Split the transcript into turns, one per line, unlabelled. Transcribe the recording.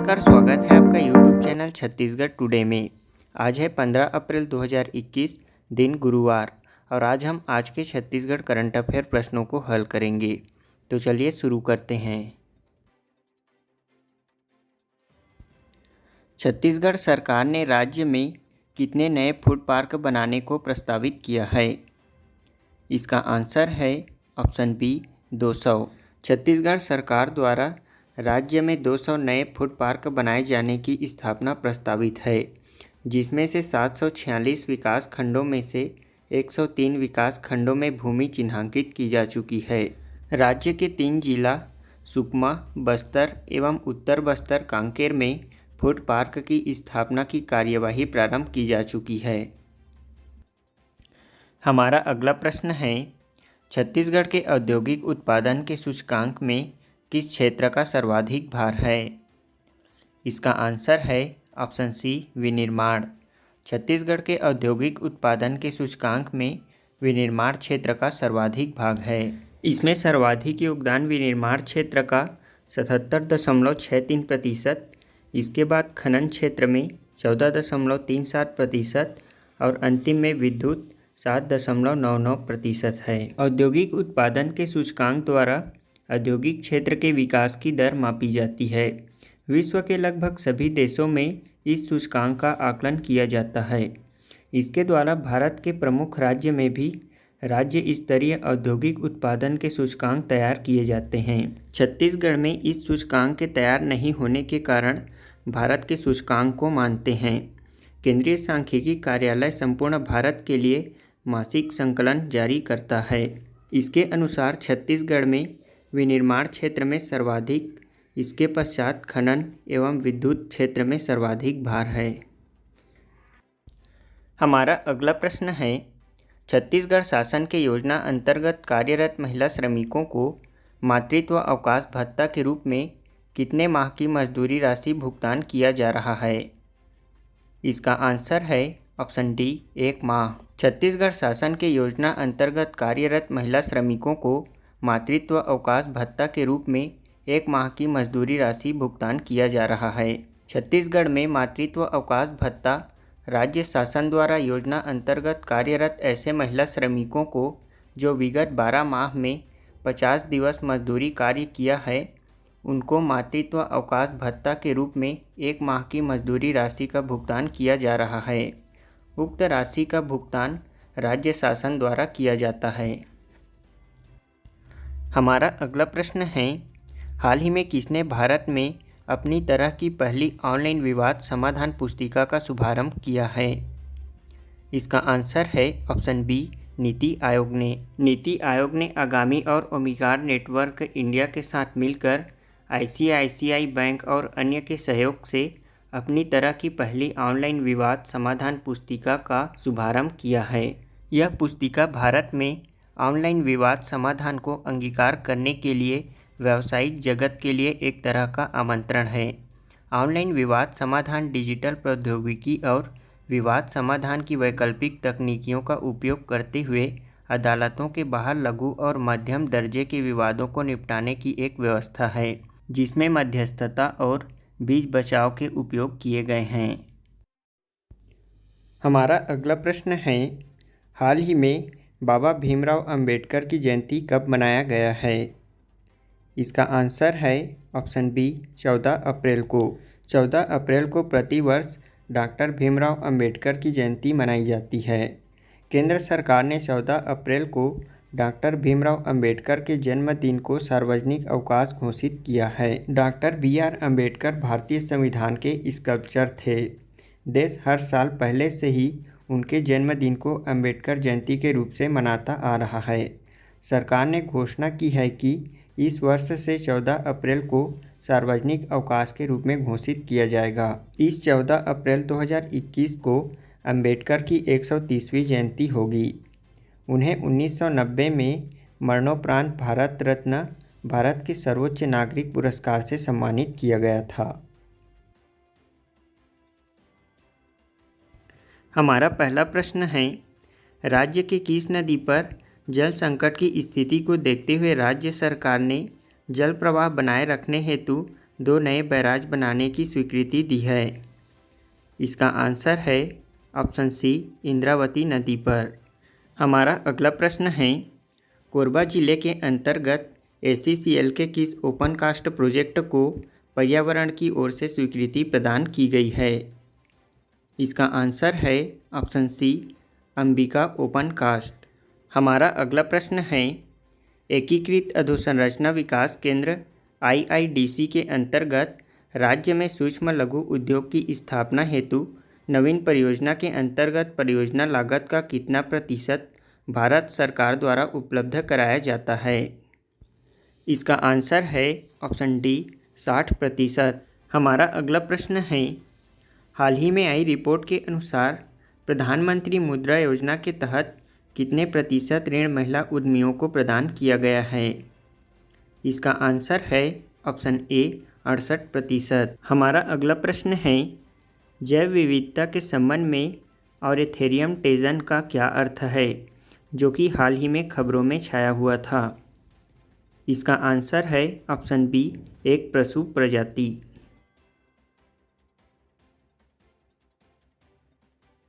नमस्कार, स्वागत है आपका YouTube चैनल छत्तीसगढ़ टुडे में। आज है 15 अप्रैल 2021, दिन गुरुवार, और आज हम आज के छत्तीसगढ़ करंट अफेयर प्रश्नों को हल करेंगे। तो चलिए शुरू करते हैं। छत्तीसगढ़ सरकार ने राज्य में कितने नए फूड पार्क बनाने को प्रस्तावित किया है? इसका आंसर है ऑप्शन बी 200। छत्तीसगढ़ सरकार द्वारा राज्य में 200 नए फूड पार्क बनाए जाने की स्थापना प्रस्तावित है, जिसमें से 746 विकास खंडों में से 103 विकास खंडों में भूमि चिन्हांकित की जा चुकी है। राज्य के 3 जिला सुकमा, बस्तर एवं उत्तर बस्तर कांकेर में फूड पार्क की स्थापना की कार्यवाही प्रारंभ की जा चुकी है। हमारा अगला प्रश्न है, छत्तीसगढ़ के औद्योगिक उत्पादन के सूचकांक में किस क्षेत्र का सर्वाधिक भार है? इसका आंसर है ऑप्शन सी विनिर्माण। छत्तीसगढ़ के औद्योगिक उत्पादन के सूचकांक में विनिर्माण क्षेत्र का सर्वाधिक भाग है। इसमें सर्वाधिक योगदान विनिर्माण क्षेत्र का 77.63%, इसके बाद खनन क्षेत्र में 14.37% और अंतिम में विद्युत 7.99% है। औद्योगिक उत्पादन के सूचकांक द्वारा औद्योगिक क्षेत्र के विकास की दर मापी जाती है। विश्व के लगभग सभी देशों में इस सूचकांक का आकलन किया जाता है। इसके द्वारा भारत के प्रमुख राज्य में भी राज्य स्तरीय औद्योगिक उत्पादन के सूचकांक तैयार किए जाते हैं। छत्तीसगढ़ में इस सूचकांक के तैयार नहीं होने के कारण भारत के सूचकांक को मानते हैं। केंद्रीय सांख्यिकी कार्यालय संपूर्ण भारत के लिए मासिक संकलन जारी करता है। इसके अनुसार छत्तीसगढ़ में विनिर्माण क्षेत्र में सर्वाधिक, इसके पश्चात खनन एवं विद्युत क्षेत्र में सर्वाधिक भार है। हमारा अगला प्रश्न है, छत्तीसगढ़ शासन के योजना अंतर्गत कार्यरत महिला श्रमिकों को मातृत्व अवकाश भत्ता के रूप में कितने माह की मजदूरी राशि भुगतान किया जा रहा है? इसका आंसर है ऑप्शन डी 1 माह। छत्तीसगढ़ शासन के योजना अंतर्गत कार्यरत महिला श्रमिकों को मातृत्व अवकाश भत्ता के रूप में 1 माह की मजदूरी राशि भुगतान किया जा रहा है। छत्तीसगढ़ में मातृत्व अवकाश भत्ता राज्य शासन द्वारा योजना अंतर्गत कार्यरत ऐसे महिला श्रमिकों को जो विगत 12 माह में 50 दिवस मजदूरी कार्य किया है, उनको मातृत्व अवकाश भत्ता के रूप में 1 माह की मजदूरी राशि का भुगतान किया जा रहा है। उक्त राशि का भुगतान राज्य शासन द्वारा किया जाता है। हमारा अगला प्रश्न है, हाल ही में किसने भारत में अपनी तरह की पहली ऑनलाइन विवाद समाधान पुस्तिका का शुभारंभ किया है? इसका आंसर है ऑप्शन बी नीति आयोग ने। नीति आयोग ने आगामी और ओमिकार नेटवर्क इंडिया के साथ मिलकर ICICI बैंक और अन्य के सहयोग से अपनी तरह की पहली ऑनलाइन विवाद समाधान पुस्तिका का शुभारंभ किया है। यह पुस्तिका भारत में ऑनलाइन विवाद समाधान को अंगीकार करने के लिए व्यावसायिक जगत के लिए एक तरह का आमंत्रण है। ऑनलाइन विवाद समाधान डिजिटल प्रौद्योगिकी और विवाद समाधान की वैकल्पिक तकनीकियों का उपयोग करते हुए अदालतों के बाहर लघु और मध्यम दर्जे के विवादों को निपटाने की एक व्यवस्था है, जिसमें मध्यस्थता और बीच बचाव के उपयोग किए गए हैं। हमारा अगला प्रश्न है, हाल ही में बाबा भीमराव अंबेडकर की जयंती कब मनाया गया है? इसका आंसर है ऑप्शन बी 14 अप्रैल को। 14 अप्रैल को प्रतिवर्ष डॉक्टर भीमराव अंबेडकर की जयंती मनाई जाती है। केंद्र सरकार ने 14 अप्रैल को डॉक्टर भीमराव अंबेडकर के जन्मदिन को सार्वजनिक अवकाश घोषित किया है। डॉक्टर BR अंबेडकर भारतीय संविधान के स्कल्पचर थे। देश हर साल पहले से ही उनके जन्मदिन को अंबेडकर जयंती के रूप से मनाता आ रहा है। सरकार ने घोषणा की है कि इस वर्ष से 14 अप्रैल को सार्वजनिक अवकाश के रूप में घोषित किया जाएगा। इस 14 अप्रैल 2021 को अंबेडकर की 130वीं जयंती होगी। उन्हें 1990 में मरणोपरांत भारत रत्न, भारत के सर्वोच्च नागरिक पुरस्कार से सम्मानित किया गया था। हमारा पहला प्रश्न है, राज्य के किस नदी पर जल संकट की स्थिति को देखते हुए राज्य सरकार ने जल प्रवाह बनाए रखने हेतु 2 नए बैराज बनाने की स्वीकृति दी है? इसका आंसर है ऑप्शन सी, इंद्रावती नदी पर। हमारा अगला प्रश्न है, कोरबा जिले के अंतर्गत ACCL के किस ओपन कास्ट प्रोजेक्ट को पर्यावरण की ओर से स्वीकृति प्रदान की गई है? इसका आंसर है option C, Ambika open cast. हमारा अगला प्रश्न है, एकीकृत अधोसंरचना विकास केंद्र IIDC के अंतर्गत राज्य में सूक्ष्म लघु उद्योग की स्थापना हेतु नवीन परियोजना के अंतर्गत परियोजना लागत का कितना प्रतिशत भारत सरकार द्वारा उपलब्ध कराया जाता है? इसका आंसर है ऑप्शन डी, 60%। हमारा अगला प्रश्न है, हाल ही में आई रिपोर्ट के अनुसार प्रधानमंत्री मुद्रा योजना के तहत कितने प्रतिशत ऋण महिला उद्यमियों को प्रदान किया गया है? इसका आंसर है ऑप्शन ए, 68%। हमारा अगला प्रश्न है, जैव विविधता के संबंध में ऑरेथेरियम टेजन का क्या अर्थ है, जो कि हाल ही में खबरों में छाया हुआ था? इसका आंसर है ऑप्शन बी, एक प्रसूप प्रजाति।